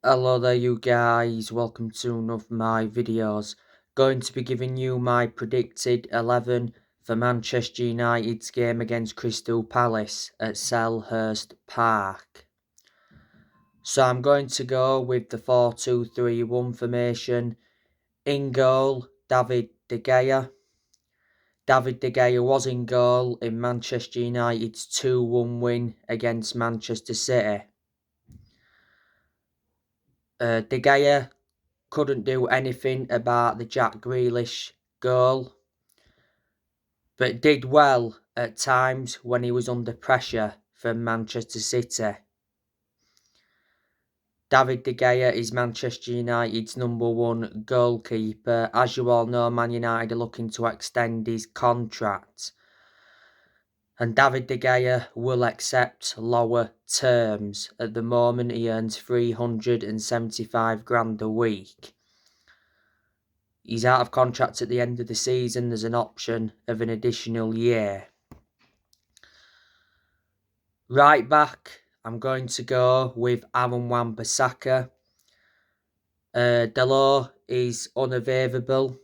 Hello there you guys, welcome to one of my videos. Going to be giving you my predicted 11 for Manchester United's game against Crystal Palace at Selhurst Park. So I'm going to go with the 4-2-3-1 formation. In goal, David De Gea. David De Gea was in goal in Manchester United's 2-1 win against Manchester City. De Gea couldn't do anything about the Jack Grealish goal, but did well at times when he was under pressure from Manchester City. David De Gea is Manchester United's #1 goalkeeper. As you all know, Man United are looking to extend his contract, and David De Gea will accept lower terms. At the moment, he earns 375 grand a week. He's out of contract at the end of the season. There's an option of an additional year. Right back, I'm going to go with Aaron Wan-Bissaka. Dalot is unavailable.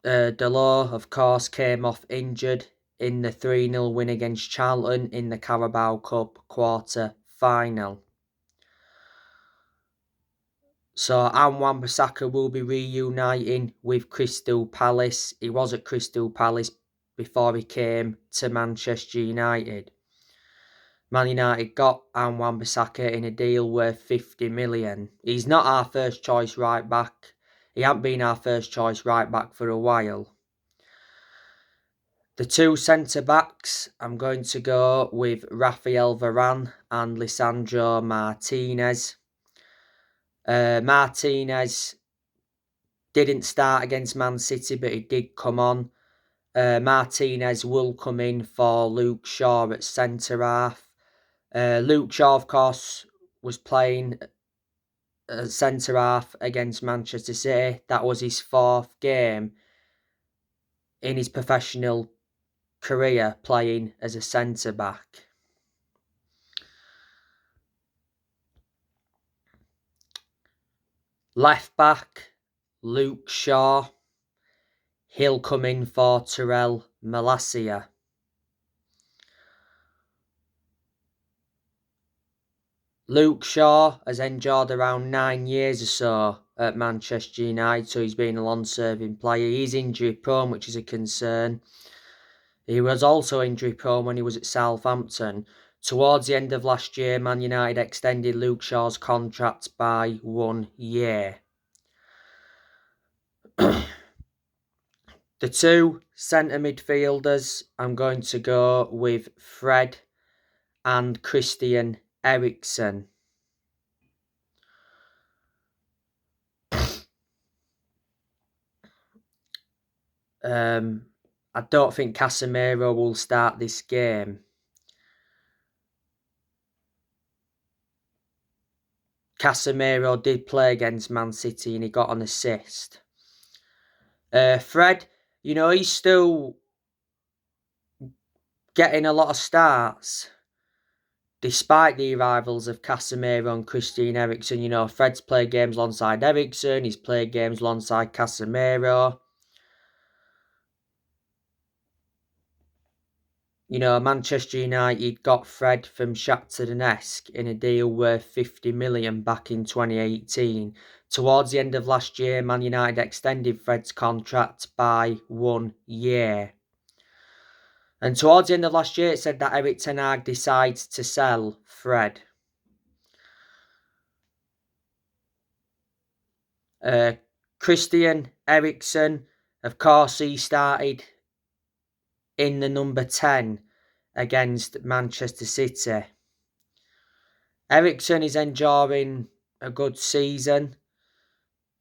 Dalot, of course, came off injured in the 3-0 win against Charlton in the Carabao Cup quarter-final. So Aaron Wan-Bissaka will be reuniting with Crystal Palace. He was at Crystal Palace before he came to Manchester United. Man United got Aaron Wan-Bissaka in a deal worth 50 million. He's not our first choice right back. He hasn't been our first choice right back for a while. The two centre backs, I'm going to go with Rafael Varane and Lisandro Martinez. Martinez didn't start against Man City, but he did come on. Martinez will come in for Luke Shaw at centre-half. Luke Shaw, of course, was playing centre-half against Manchester City. That was his 4th game in his professional career playing as a centre-back. Left back, Luke Shaw. He'll come in for Terrell Malacia. Luke Shaw has endured around 9 years or so at Manchester United, so he's been a long-serving player. He's injury-prone, which is a concern. He was also injury-prone when he was at Southampton. Towards the end of last year, Man United extended Luke Shaw's contract by 1 year. The two centre midfielders, I'm going to go with Fred and Christian Eriksen. I don't think Casemiro will start this game. Casemiro did play against Man City and he got an assist. Fred, he's still getting a lot of starts. Despite the arrivals of Casemiro and Christian Eriksen, Fred's played games alongside Eriksen, he's played games alongside Casemiro. Manchester United got Fred from Shakhtar Donetsk in a deal worth 50 million back in 2018. Towards the end of last year, Man United extended Fred's contract by 1 year. And towards the end of last year, it said that Erik ten Hag decides to sell Fred. Christian Eriksen, of course, he started in the number 10 against Manchester City. Eriksen is enjoying a good season.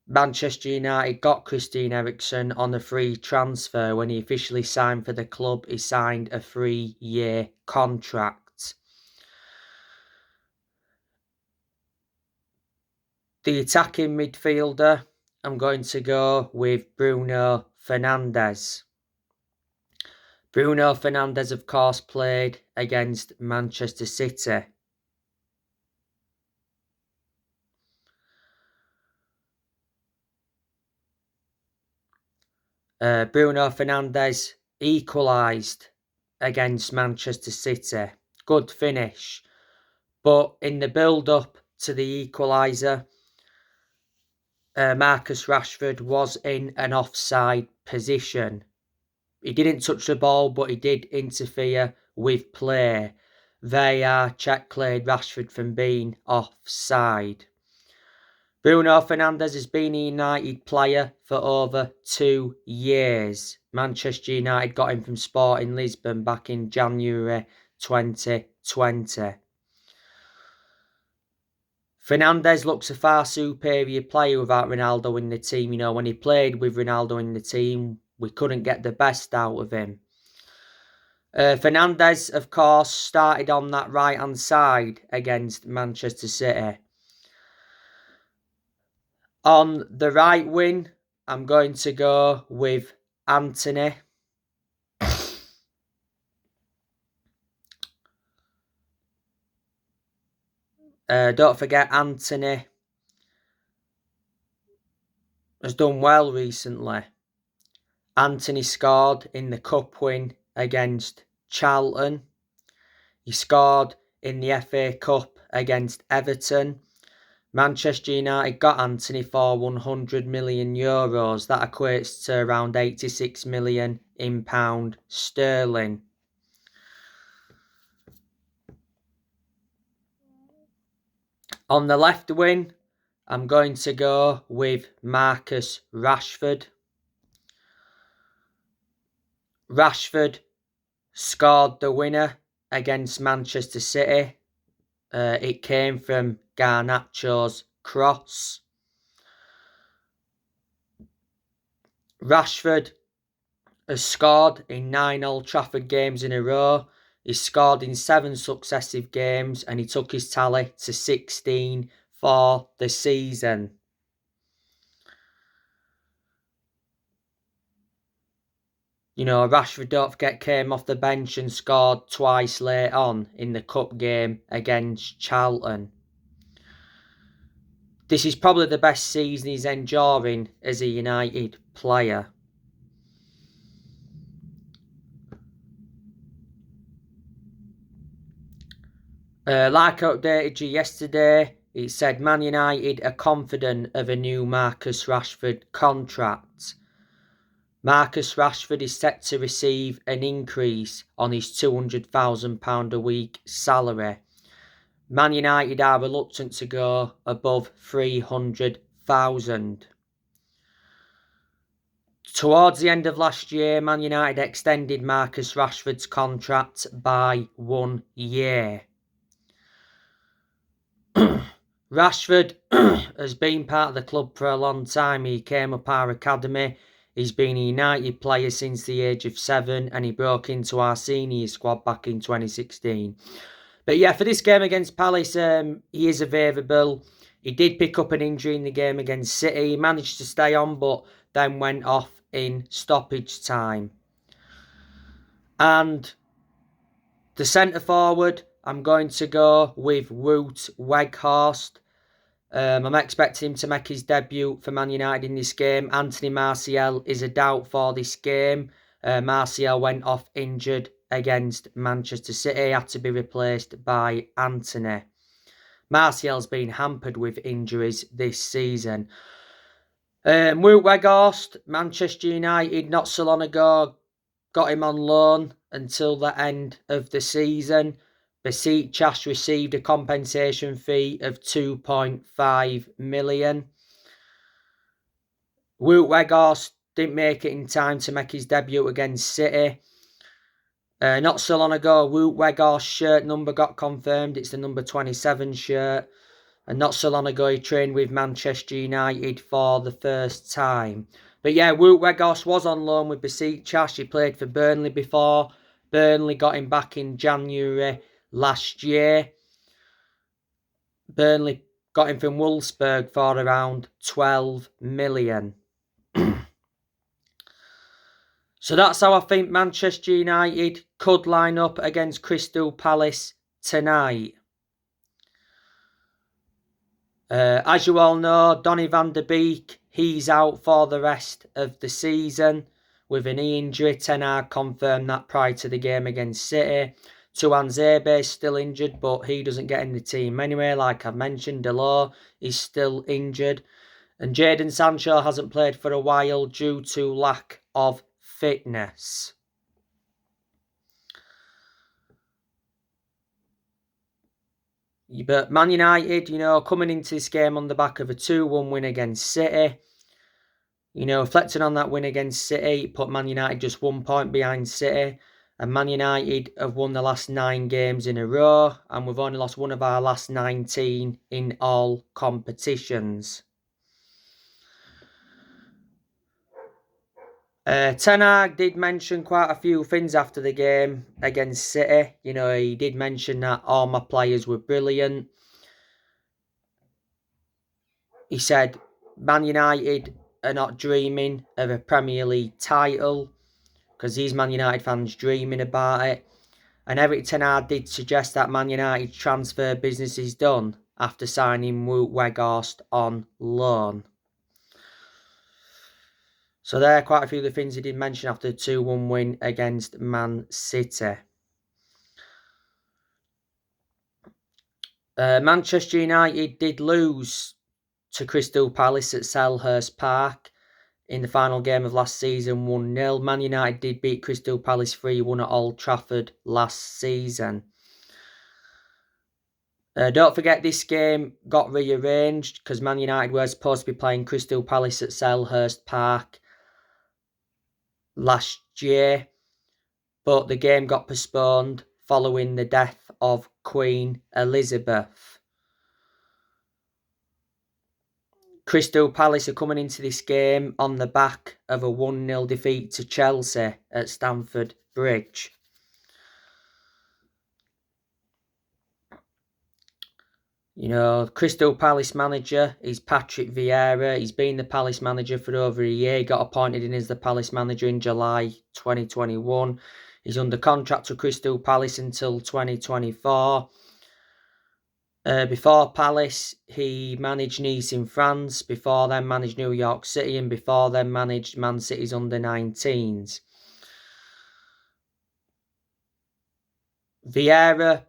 Manchester United got Christian Eriksen on a free transfer. When he officially signed for the club, he signed a 3-year contract. The attacking midfielder, I'm going to go with Bruno Fernandes. Bruno Fernandes, of course, played against Manchester City. Bruno Fernandes equalised against Manchester City. Good finish. But in the build-up to the equaliser, Marcus Rashford was in an offside position. He didn't touch the ball, but he did interfere with play. VAR check cleared Rashford from being offside. Bruno Fernandes has been a United player for over 2 years. Manchester United got him from Sporting Lisbon back in January 2020. Fernandes looks a far superior player without Ronaldo in the team. You know, when he played with Ronaldo in the team, we couldn't get the best out of him. Fernandes, of course, started on that right-hand side against Manchester City. On the right wing, I'm going to go with Anthony. Don't forget, Anthony has done well recently. Anthony scored in the cup win against Charlton. He scored in the FA Cup against Everton. Manchester United got Anthony for €100 million. That equates to around 86 million in pound sterling. On the left wing, I'm going to go with Marcus Rashford. Rashford scored the winner against Manchester City. It came from Garnacho's cross. Rashford has scored in 9 Old Trafford games in a row. He scored in 7 successive games and he took his tally to 16 for the season. You know, Rashford, don't forget, came off the bench and scored twice late on in the cup game against Charlton. This is probably the best season he's enduring as a United player. Like I updated you yesterday, it said Man United are confident of a new Marcus Rashford contract. Marcus Rashford is set to receive an increase on his £200,000 a week salary. Man United are reluctant to go above 300,000. Towards the end of last year, Man United extended Marcus Rashford's contract by 1 year. Rashford has been part of the club for a long time. He came up our academy. He's been a United player since the age of 7 and he broke into our senior squad back in 2016. But yeah, for this game against Palace, he is available. He did pick up an injury in the game against City. He managed to stay on, but then went off in stoppage time. And the centre forward, I'm going to go with Wout Weghorst. I'm expecting him to make his debut for Man United in this game. Anthony Martial is a doubt for this game. Martial went off injured against Manchester City, had to be replaced by Anthony. Martial's been hampered with injuries this season. Wout Weghorst, Manchester United, not so long ago, got him on loan until the end of the season. Besiktas received a compensation fee of 2.5 million. Wout Weghorst didn't make it in time to make his debut against City. Not so long ago, Wout Weghorst's shirt number got confirmed. It's the number 27 shirt. And not so long ago, he trained with Manchester United for the first time. But yeah, Wout Weghorst was on loan with Besiktas. He played for Burnley before. Burnley got him back in January last year. Burnley got him from Wolfsburg for around 12 million. So that's how I think Manchester United could line up against Crystal Palace tonight. As you all know, Donny van de Beek, he's out for the rest of the season. with a knee injury. Ten Hag confirmed that prior to the game against City. Tuanzebe is still injured, but he doesn't get in the team anyway. Like I've mentioned, Delors is still injured. And Jadon Sancho hasn't played for a while due to lack of fitness. But Man United, coming into this game on the back of a 2-1 win against City. Reflecting on that win against City, put Man United just 1 point behind City. And Man United have won the last 9 games in a row. And we've only lost one of our last 19 in all competitions. Ten Hag did mention quite a few things after the game against City. He did mention that all my players were brilliant. He said Man United are not dreaming of a Premier League title because these Man United fans dreaming about it. And Eric Ten Hag did suggest that Man United's transfer business is done after signing Wout Weghorst on loan. So there are quite a few of the things he did mention after the 2-1 win against Man City. Manchester United did lose to Crystal Palace at Selhurst Park in the final game of last season, 1-0. Man United did beat Crystal Palace 3-1 at Old Trafford last season. Don't forget this game got rearranged because Man United were supposed to be playing Crystal Palace at Selhurst Park last year, but the game got postponed following the death of Queen Elizabeth. Crystal Palace are coming into this game on the back of a 1-0 defeat to Chelsea at Stamford Bridge. Crystal Palace manager is Patrick Vieira. He's been the Palace manager for over a year. He got appointed in as the Palace manager in July 2021. He's under contract to Crystal Palace until 2024. Before Palace, he managed Nice in France. Before then, managed New York City. And before then, managed Man City's under-19s. Vieira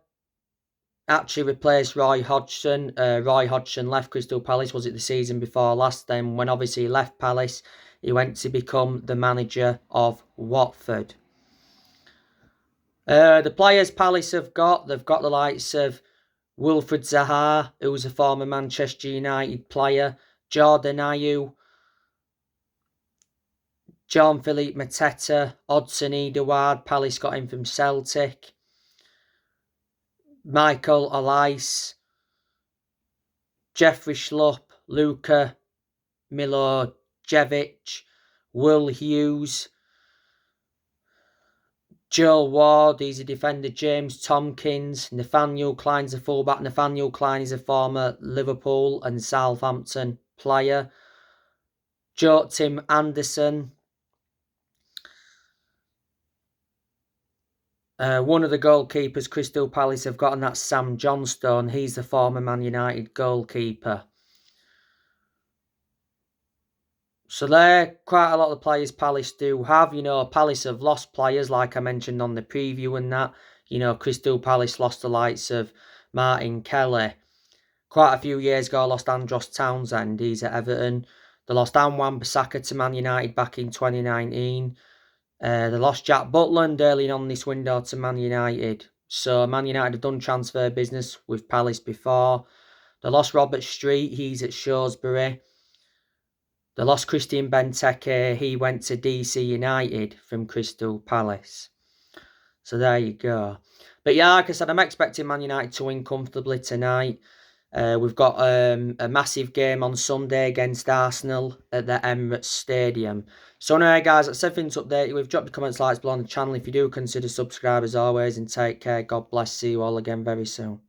actually replaced Roy Hodgson. Roy Hodgson left Crystal Palace, was it the season before last? Then when obviously he left Palace, he went to become the manager of Watford. The players Palace they've got the likes of Wilfried Zaha, who was a former Manchester United player, Jordan Ayew, Jean-Philippe Mateta, Odsonne Edouard, Palace got him from Celtic, Michael Olise, Jeffrey Schlupp, Luka Milojevic, Will Hughes, Joel Ward, he's a defender, James Tompkins, Nathaniel Klein's a fullback. Nathaniel Klein is a former Liverpool and Southampton player. Tim Anderson. One of the goalkeepers Crystal Palace have got, and that's Sam Johnstone. He's the former Man United goalkeeper. So there, quite a lot of the players Palace do have. Palace have lost players, like I mentioned on the preview and that. Crystal Palace lost the likes of Martin Kelly. Quite a few years ago, lost Andros Townsend. He's at Everton. They lost Anwan Bissaka to Man United back in 2019. They lost Jack Butland early on this window to Man United. So Man United have done transfer business with Palace before. They lost Robert Street. He's at Shrewsbury. They lost Christian Benteke. He went to DC United from Crystal Palace. So there you go. But yeah, like I said, I'm expecting Man United to win comfortably tonight. We've got a massive game on Sunday against Arsenal at the Emirates Stadium. So anyway, guys, that's everything to update you with. Drop the comments, likes below on the channel if you do consider subscribe as always. And take care. God bless. See you all again very soon.